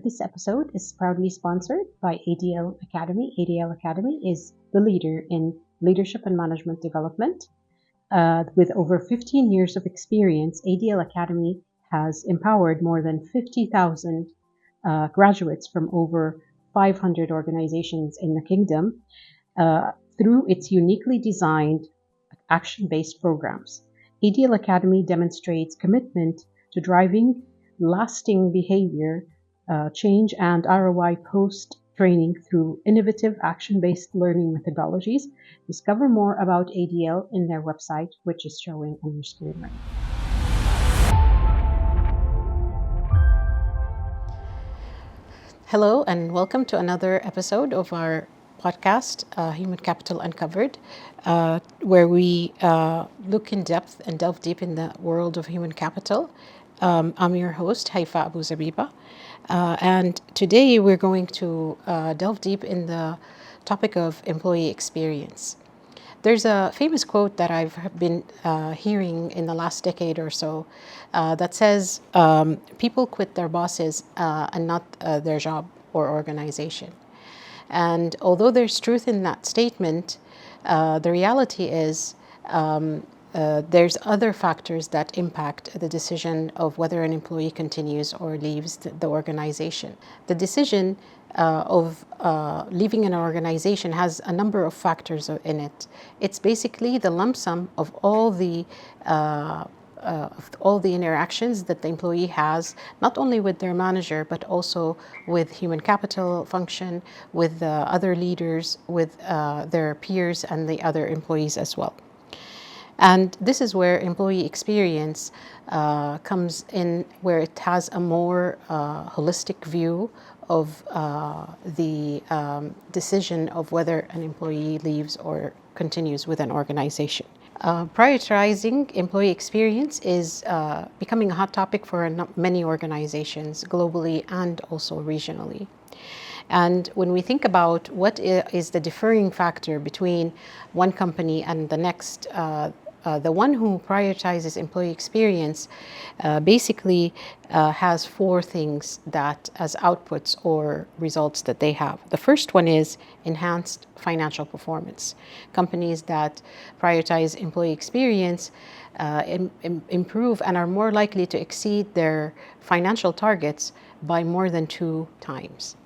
This episode is proudly sponsored by ADL Academy. ADL Academy is the leader in leadership and management development. With over 15 years of experience, ADL Academy has empowered more than 50,000 graduates from over 500 organizations in the kingdom through its uniquely designed action-based programs. ADL Academy demonstrates commitment to driving lasting behavior change and ROI post-training through innovative action-based learning methodologies. Discover more about ADL in their website, which is showing on your screen right now. Hello, and welcome to another episode of our podcast, Human Capital Uncovered, where we look in depth and delve deep in the world of human capital. I'm your host, Hayfa Abu Zabiba, and today we're going to delve deep in the topic of employee experience. There's a famous quote that I've been hearing in the last decade or so that says, people quit their bosses and not their job or organization. And although there's truth in that statement, the reality is there's other factors that impact the decision of whether an employee continues or leaves the organization. The decision of leaving an organization has a number of factors in it. It's basically the lump sum of all the interactions that the employee has, not only with their manager, but also with human capital function, with other leaders, with their peers and the other employees as well. And this is where employee experience comes in, where it has a more holistic view of the decision of whether an employee leaves or continues with an organization. Prioritizing employee experience is becoming a hot topic for many organizations globally and also regionally. And when we think about what is the differing factor between one company and the next, the one who prioritizes employee experience basically has four things that as outputs or results that they have. The first one is enhanced financial performance. Companies that prioritize employee experience improve and are more likely to exceed their financial targets by more than 2 times.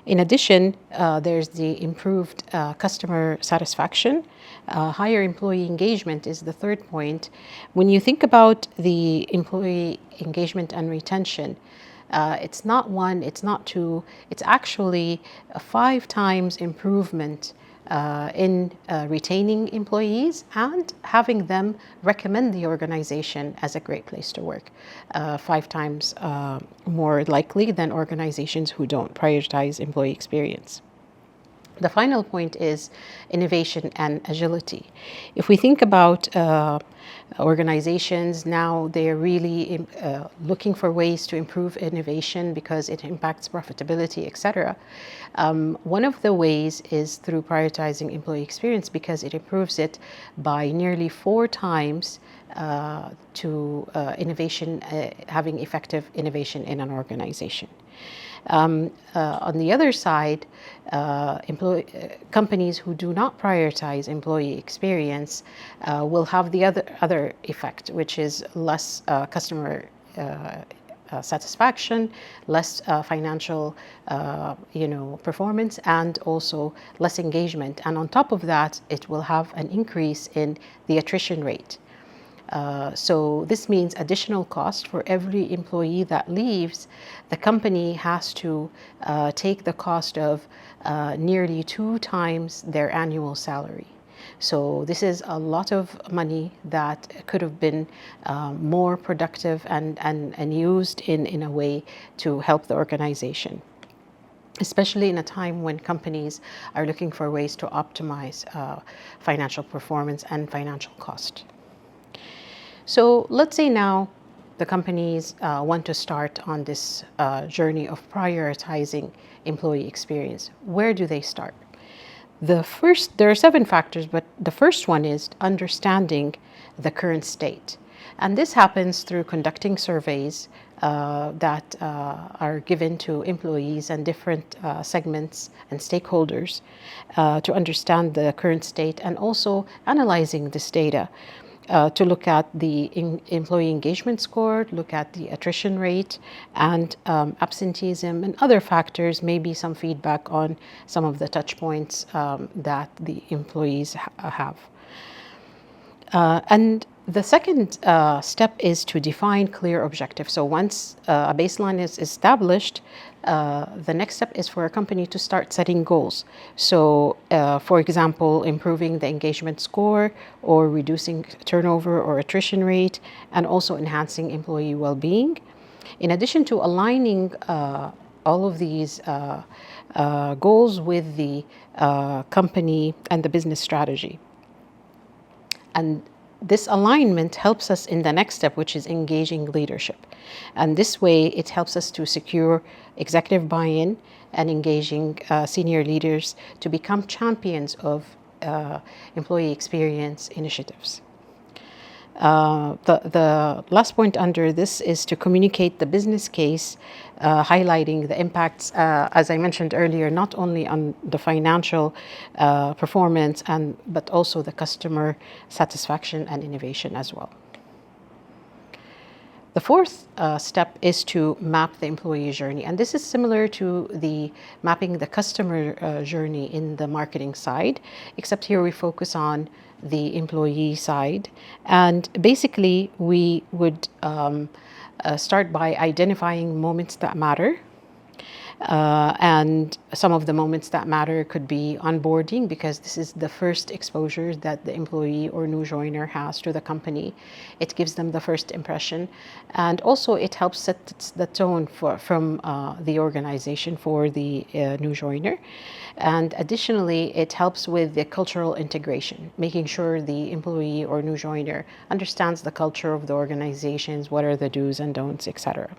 In addition, there's the improved customer satisfaction. Higher employee engagement is the third point. When you think about the employee engagement and retention, it's not 1, it's not 2, it's actually a 5 times improvement in retaining employees and having them recommend the organization as a great place to work, 5 times more likely than organizations who don't prioritize employee experience. The final point is innovation and agility. If we think about organizations now, they're really looking for ways to improve innovation because it impacts profitability, etc. One of the ways is through prioritizing employee experience because it improves it by nearly 4 times to innovation, having effective innovation in an organization. On the other side, companies who do not prioritize employee experience will have the other effect, which is less customer satisfaction, less financial performance, and also less engagement. And on top of that, it will have an increase in the attrition rate. So this means additional cost for every employee that leaves. The company has to take the cost of nearly 2 times their annual salary. So this is a lot of money that could have been more productive and used in a way to help the organization, especially in a time when companies are looking for ways to optimize financial performance and financial cost. So let's say now the companies want to start on this journey of prioritizing employee experience. Where do they start? There are 7 factors, but the first one is understanding the current state. And this happens through conducting surveys that are given to employees and different segments and stakeholders to understand the current state, and also analyzing this data to look at the employee engagement score, look at the attrition rate and absenteeism and other factors, maybe some feedback on some of the touch points that the employees have. And the second step is to define clear objectives. So once a baseline is established, the next step is for a company to start setting goals. So, for example, improving the engagement score or reducing turnover or attrition rate, and also enhancing employee well-being. In addition to aligning all of these goals with the company and the business strategy. And this alignment helps us in the next step, which is engaging leadership. And this way, it helps us to secure executive buy-in and engaging senior leaders to become champions of employee experience initiatives. The last point under this is to communicate the business case, highlighting the impacts, as I mentioned earlier, not only on the financial performance but also the customer satisfaction and innovation as well. The fourth step is to map the employee journey, and this is similar to the mapping the customer journey in the marketing side, except here we focus on the employee side. And basically, we would start by identifying moments that matter. And some of the moments that matter could be onboarding, because this is the first exposure that the employee or new joiner has to the company. It gives them the first impression, and also it helps set the tone from the organization for the new joiner. And additionally, it helps with the cultural integration, making sure the employee or new joiner understands the culture of the organizations, what are the do's and don'ts, etc.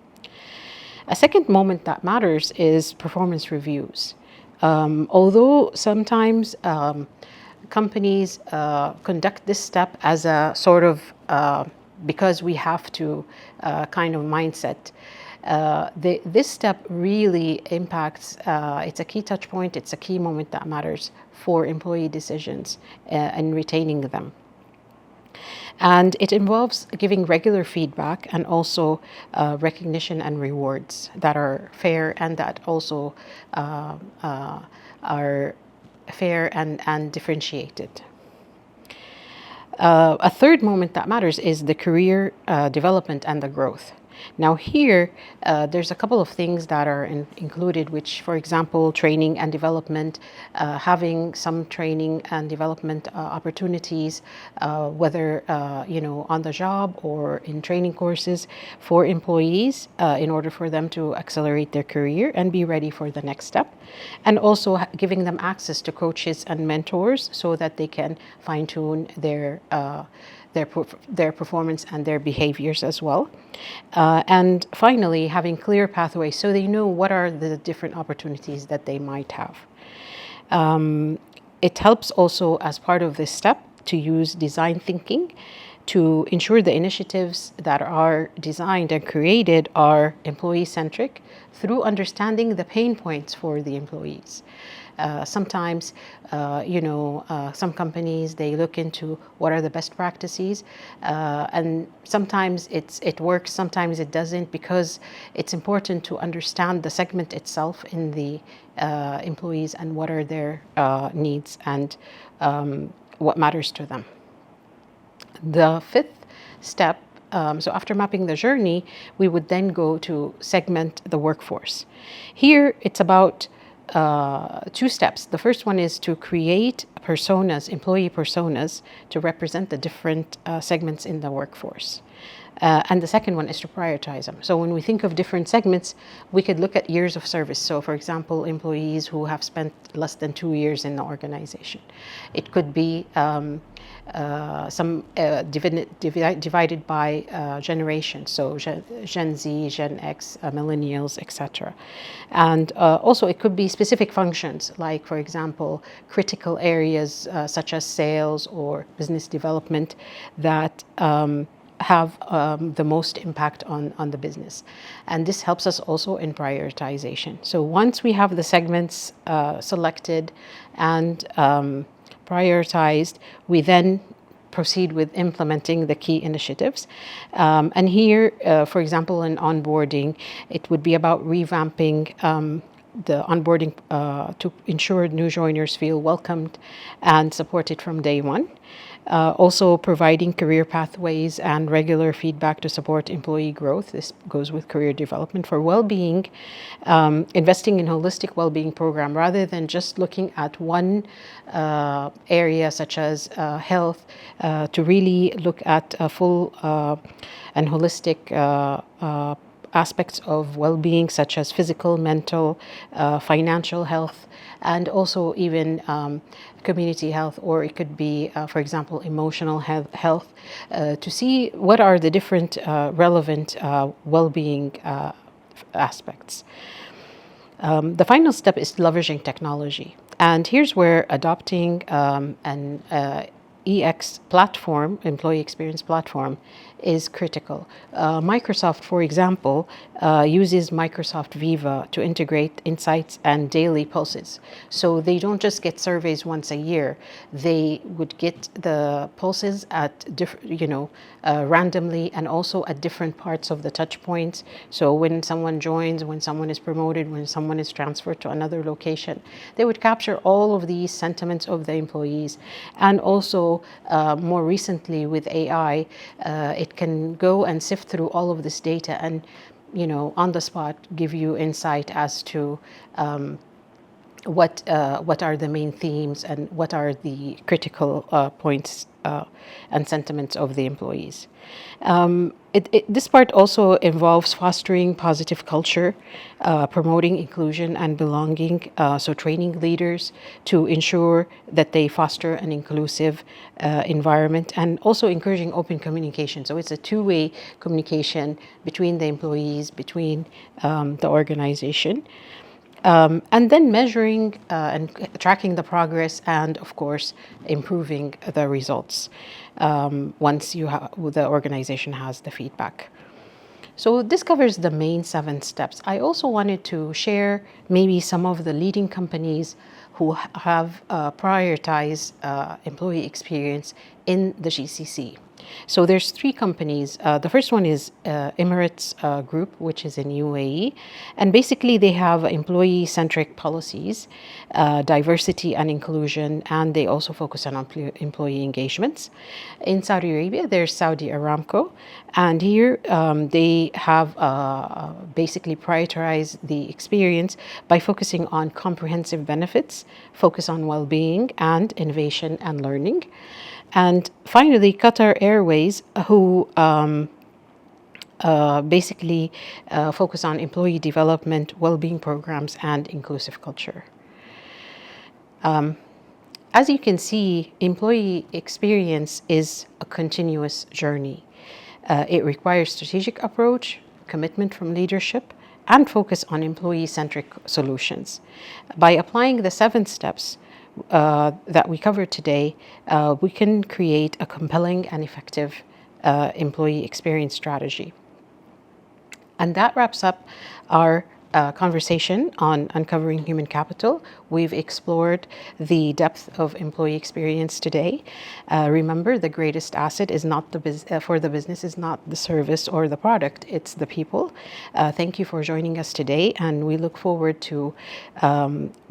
A second moment that matters is performance reviews. Although sometimes companies conduct this step as a sort of because we have to kind of mindset, this step really impacts, it's a key touch point, it's a key moment that matters for employee decisions and retaining them. And it involves giving regular feedback and also recognition and rewards that are fair and that also are fair and differentiated. A third moment that matters is the career development and the growth. Now here, there's a couple of things that are included, which, for example, training and development, having some training and development opportunities, whether on the job or in training courses for employees, in order for them to accelerate their career and be ready for the next step, and also giving them access to coaches and mentors so that they can fine-tune their performance and their behaviors as well. And finally, having clear pathways so they know what are the different opportunities that they might have. It helps also, as part of this step, to use design thinking to ensure the initiatives that are designed and created are employee-centric through understanding the pain points for the employees. Sometimes, some companies, they look into what are the best practices, and sometimes it works, sometimes it doesn't, because it's important to understand the segment itself in the employees and what are their needs and what matters to them. The fifth step, so after mapping the journey, we would then go to segment the workforce. Here, it's about two steps. The first one is to create personas, employee personas, to represent the different segments in the workforce. And the second one is to prioritize them. So when we think of different segments, we could look at years of service. So for example, employees who have spent less than 2 years in the organization. It could be divided by generation, so Gen Z, Gen X, millennials, etc. And also it could be specific functions, like for example, critical areas such as sales or business development that have the most impact on the business. And this helps us also in prioritization. So once we have the segments selected and prioritized, we then proceed with implementing the key initiatives. And here, for example, in onboarding, it would be about revamping the onboarding to ensure new joiners feel welcomed and supported from day one. Also providing career pathways and regular feedback to support employee growth. This goes with career development. For well-being, investing in holistic well-being program rather than just looking at one area such as health, to really look at a full and holistic aspects of well-being such as physical, mental, financial health, and also even community health, or it could be, for example, emotional health, to see what are the different relevant well-being aspects. The final step is leveraging technology. And here's where adopting an EX platform, employee experience platform, is critical. Microsoft, for example, uses Microsoft Viva to integrate insights and daily pulses. So they don't just get surveys once a year. They would get the pulses at randomly, and also at different parts of the touch points. So when someone joins, when someone is promoted, when someone is transferred to another location, they would capture all of these sentiments of the employees. And also more recently with AI, it can go and sift through all of this data and, on the spot give you insight as to what are the main themes and what are the critical points and sentiments of the employees. This part also involves fostering positive culture, promoting inclusion and belonging, so training leaders to ensure that they foster an inclusive environment, and also encouraging open communication. So it's a two-way communication between the employees, between the organization. And then measuring and tracking the progress, and of course improving the results once the organization has the feedback. So this covers the main 7 steps. I also wanted to share maybe some of the leading companies who have prioritized employee experience in the GCC. So there's 3 companies. The first one is Emirates Group, which is in UAE. And basically they have employee-centric policies, diversity and inclusion, and they also focus on employee engagements. In Saudi Arabia, there's Saudi Aramco. And here they have basically prioritized the experience by focusing on comprehensive benefits, focus on well-being and innovation and learning. And finally, Qatar Airways, who basically focus on employee development, well-being programs, and inclusive culture. As you can see, employee experience is a continuous journey. It requires strategic approach, commitment from leadership, and focus on employee-centric solutions. By applying the 7 steps that we covered today, we can create a compelling and effective employee experience strategy. And that wraps up our conversation on uncovering human capital. We've explored the depth of employee experience today. Remember, the greatest asset is not for the business is not the service or the product, it's the people. Thank you for joining us today, and we look forward to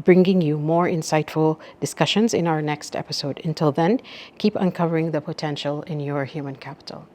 bringing you more insightful discussions in our next episode. Until then, keep uncovering the potential in your human capital.